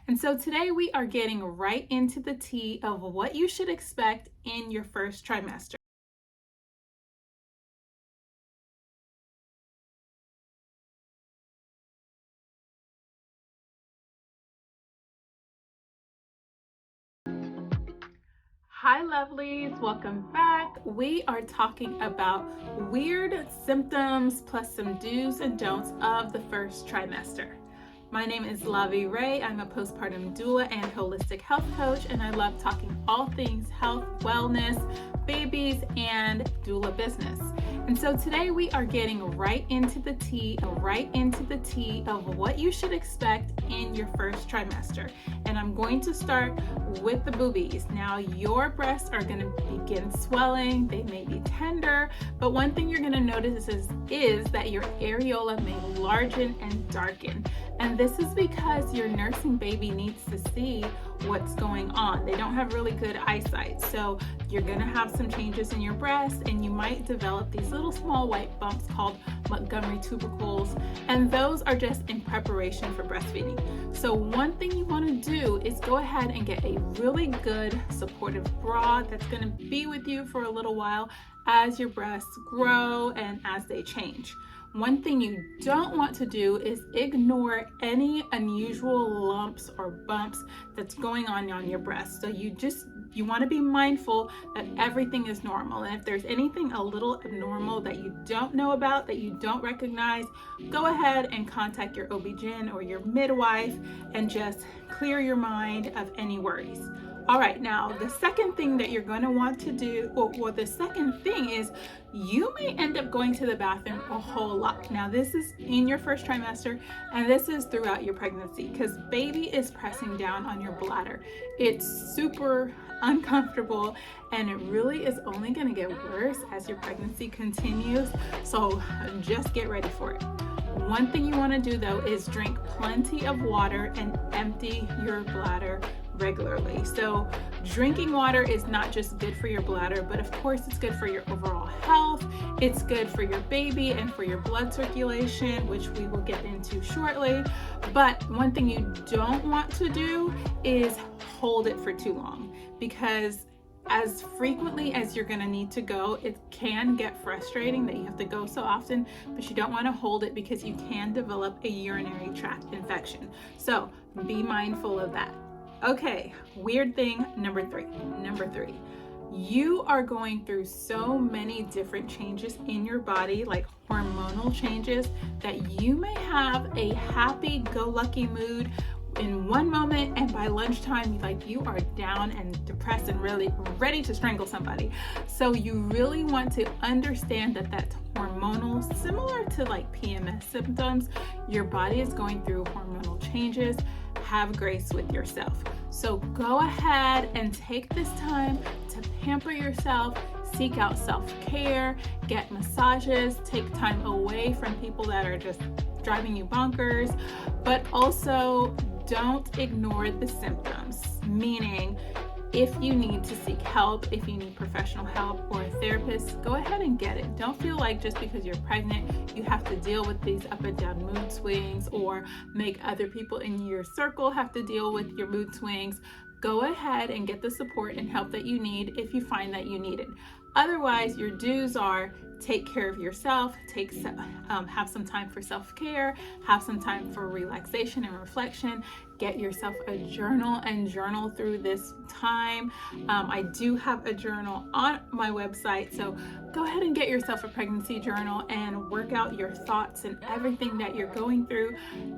And so today we are getting right into the tea of what you should expect in your first trimester. Hi lovelies, welcome back. We are talking about weird symptoms plus some do's and don'ts of the first trimester. My name is Lavi Re. I'm a postpartum doula and holistic health coach, and I love talking all things health, wellness, babies, and doula business. And so today we are getting right into the tea of what you should expect in your first trimester. And I'm going to start with the boobies. Now your breasts are going to begin swelling, they may be tender, but one thing you're going to notice is that your areola may largen and darken. And this is because your nursing baby needs to see what's going on. They don't have really good eyesight. So you're gonna have some changes in your breast, and you might develop these little small white bumps called Montgomery tubercles. And those are just in preparation for breastfeeding. So one thing you wanna do is go ahead and get a really good supportive bra that's gonna be with you for a little while as your breasts grow and as they change. One thing you don't want to do is ignore any unusual lumps or bumps that's going on your breast. So you want to be mindful that everything is normal. And if there's anything a little abnormal that you don't know about, that you don't recognize, go ahead and contact your OB-GYN or your midwife and just clear your mind of any worries. All right, now the second thing that you're going to want to do, the second thing is you may end up going to the bathroom a whole lot. Now this is in your first trimester, and this is throughout your pregnancy because baby is pressing down on your bladder. It's super uncomfortable, and it really is only going to get worse as your pregnancy continues. So just get ready for it. One thing you want to do though is drink plenty of water and empty your bladder regularly. So drinking water is not just good for your bladder, but of course it's good for your overall health. It's good for your baby and for your blood circulation, which we will get into shortly. But one thing you don't want to do is hold it for too long, because as frequently as you're going to need to go, it can get frustrating that you have to go so often, but you don't want to hold it because you can develop a urinary tract infection. So be mindful of that. Okay, weird thing number three. You are going through so many different changes in your body, like hormonal changes, that you may have a happy-go-lucky mood in one moment, and by lunchtime, you are down and depressed and really ready to strangle somebody. So you really want to understand that that's hormonal, similar to PMS symptoms. Your body is going through hormonal changes. Have grace with yourself. So go ahead and take this time to pamper yourself, seek out self-care, get massages, take time away from people that are just driving you bonkers, but also don't ignore the symptoms, meaning if you need to seek help, if you need professional help or a therapist, go ahead and get it. Don't feel like just because you're pregnant, you have to deal with these up and down mood swings or make other people in your circle have to deal with your mood swings. Go ahead and get the support and help that you need if you find that you need it. Otherwise, your do's are take care of yourself, have some time for self-care, have some time for relaxation and reflection, get yourself a journal and journal through this time. I do have a journal on my website, so go ahead and get yourself a pregnancy journal and work out your thoughts and everything that you're going through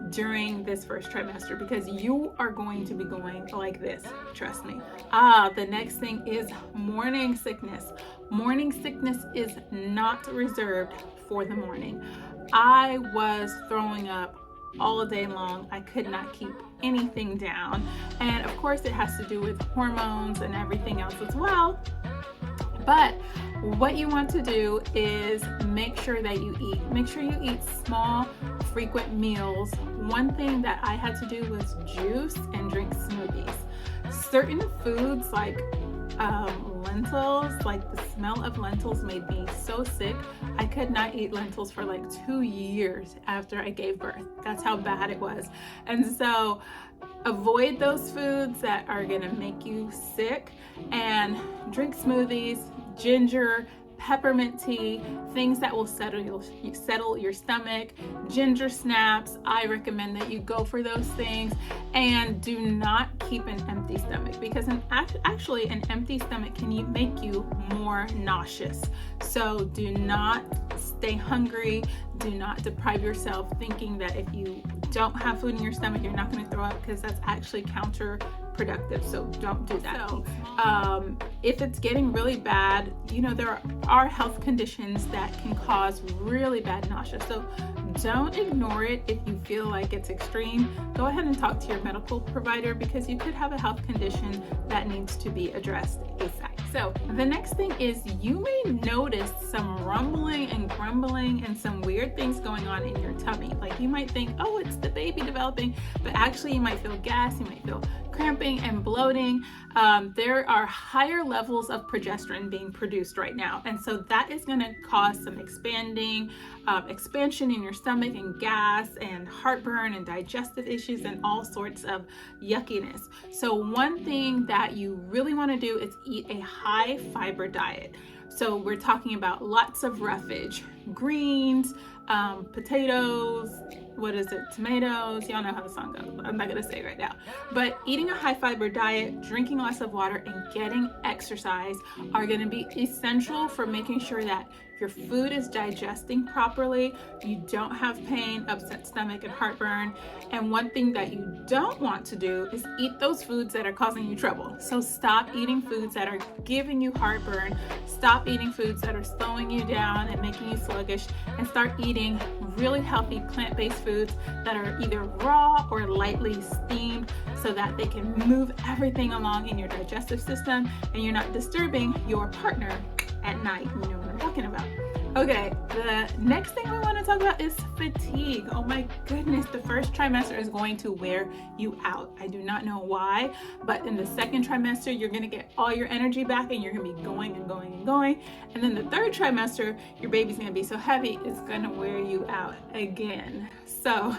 during this first trimester, because you are going to be going like this, trust me. The next thing is morning sickness. Morning sickness is not reserved for the morning. I was throwing up all day long. I could not keep anything down. And of course it has to do with hormones and everything else as well. But what you want to do is make sure that you eat. Make sure you eat small, frequent meals. One thing that I had to do was juice and drink smoothies. Certain foods like lentils. Like, the smell of lentils made me so sick. I could not eat lentils for like 2 years after I gave birth. That's how bad it was. And so avoid those foods that are gonna make you sick, and drink smoothies, ginger, peppermint tea, things that will settle your stomach. Ginger snaps, I recommend that you go for those things. And do not keep an empty stomach, because actually an empty stomach can make you more nauseous. So do not stay hungry. Do not deprive yourself thinking that if you don't have food in your stomach, you're not going to throw up, because that's actually counterproductive. So don't do that. So, if it's getting really bad, there are health conditions that can cause really bad nausea. So don't ignore it. If you feel like it's extreme, go ahead and talk to your medical provider, because you could have a health condition that needs to be addressed ASAP. So the next thing is, you may notice some rumbling and grumbling and some weird things going on in your tummy. Like, you might think, oh, it's the baby developing, but actually you might feel gas, you might feel cramping and bloating. There are higher levels of progesterone being produced right now, and so that is going to cause some expansion in your stomach, and gas and heartburn and digestive issues and all sorts of yuckiness. So one thing that you really want to do is eat a high fiber diet. So we're talking about lots of roughage, greens, potatoes, tomatoes, y'all know how the song goes. I'm not gonna say it right now. But eating a high fiber diet, drinking lots of water, and getting exercise are gonna be essential for making sure that your food is digesting properly, you don't have pain, upset stomach, and heartburn. And one thing that you don't want to do is eat those foods that are causing you trouble. So stop eating foods that are giving you heartburn, stop eating foods that are slowing you down and making you sluggish, and start eating really healthy plant-based foods that are either raw or lightly steamed, so that they can move everything along in your digestive system and you're not disturbing your partner at night. You know what I'm talking about. Okay, the next thing we want to talk about is fatigue. Oh my goodness, the first trimester is going to wear you out. I do not know why, but in the second trimester, you're going to get all your energy back and you're going to be going and going and going. And then the third trimester, your baby's going to be so heavy, it's going to wear you out again. So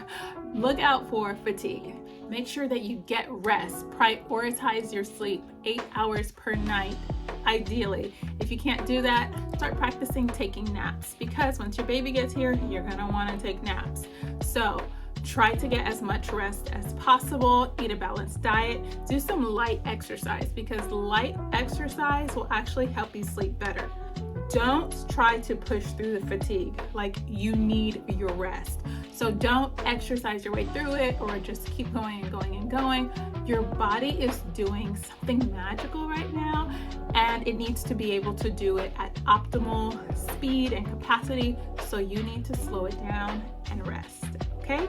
look out for fatigue. Make sure that you get rest. Prioritize your sleep, 8 hours per night, ideally. If you can't do that, start practicing taking naps, because once your baby gets here, you're gonna wanna take naps. So try to get as much rest as possible, eat a balanced diet, do some light exercise, because light exercise will actually help you sleep better. Don't try to push through the fatigue. Like, you need your rest. So don't exercise your way through it, or just keep going and going and going. Your body is doing something magical right now, and it needs to be able to do it at optimal speed and capacity. So you need to slow it down and rest. Okay,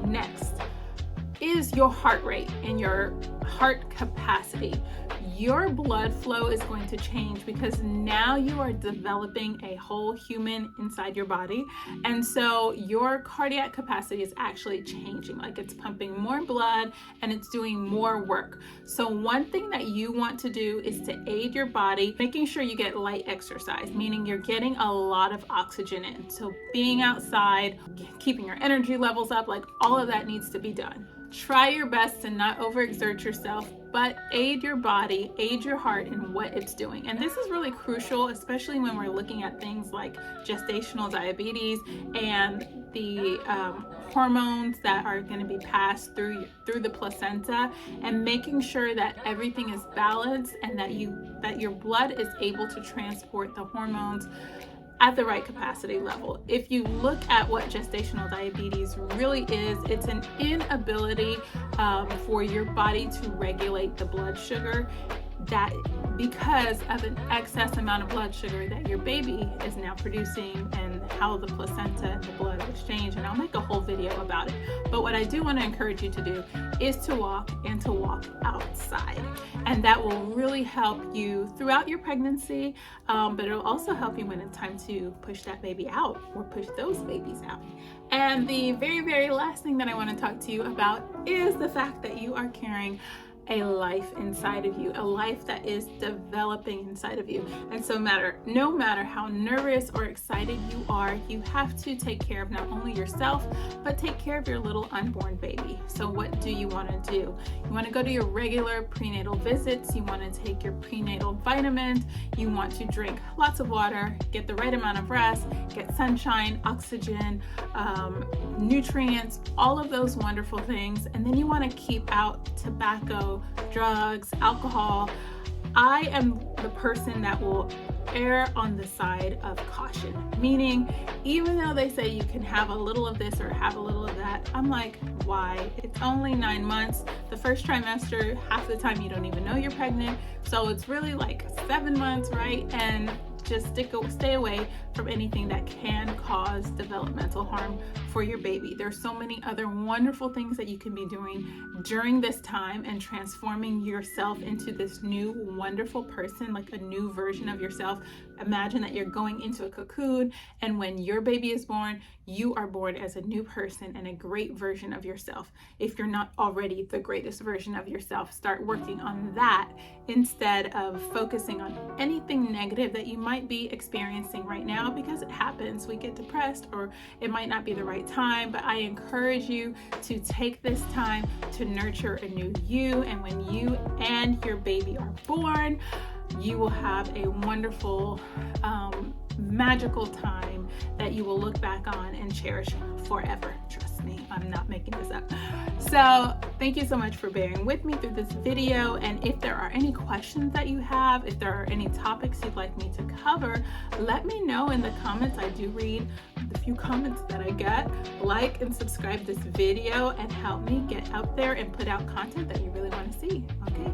next is your heart rate and your heart capacity. Your blood flow is going to change, because now you are developing a whole human inside your body, and so your cardiac capacity is actually changing. Like, it's pumping more blood and it's doing more work. So one thing that you want to do is to aid your body, making sure you get light exercise, meaning you're getting a lot of oxygen in. So being outside, keeping your energy levels up, like, all of that needs to be done. Try your best to not overexert yourself, but aid your body, aid your heart in what it's doing. And this is really crucial, especially when we're looking at things like gestational diabetes and the hormones that are going to be passed through the placenta, and making sure that everything is balanced and that your blood is able to transport the hormones at the right capacity level. If you look at what gestational diabetes really is, it's an inability for your body to regulate the blood sugar, that because of an excess amount of blood sugar that your baby is now producing, and how the placenta and the blood exchange. And I'll make a whole video about it. But what I do want to encourage you to do is to walk, and to walk outside. And that will really help you throughout your pregnancy, but it'll also help you when it's time to push that baby out, or push those babies out. And the very, very last thing that I want to talk to you about is the fact that you are carrying a life inside of you, a life that is developing inside of you. And so no matter how nervous or excited you are, you have to take care of not only yourself, but take care of your little unborn baby. So what do you want to do? You want to go to your regular prenatal visits. You want to take your prenatal vitamins. You want to drink lots of water, get the right amount of rest, get sunshine, oxygen, nutrients, all of those wonderful things. And then you want to keep out tobacco, drugs, alcohol. I am the person that will err on the side of caution, meaning even though they say you can have a little of this or have a little of that, I'm like, why? It's only 9 months. The first trimester, half the time you don't even know you're pregnant. So it's really like 7 months, right? And just stay away from anything that can cause developmental harm for your baby. There's so many other wonderful things that you can be doing during this time and transforming yourself into this new wonderful person, like a new version of yourself. Imagine that you're going into a cocoon, and when your baby is born, you are born as a new person and a great version of yourself. If you're not already the greatest version of yourself, start working on that instead of focusing on anything negative that you might be experiencing right now, because it happens. We get depressed, or it might not be the right time, but I encourage you to take this time to nurture a new you. And when you and your baby are born, you will have a wonderful, magical time that you will look back on and cherish forever. Trust me, I'm not making this up. So thank you so much for bearing with me through this video. And if there are any questions that you have, if there are any topics you'd like me to cover, let me know in the comments. I do read the few comments that I get. Like and subscribe this video and help me get out there and put out content that you really want to see. Okay.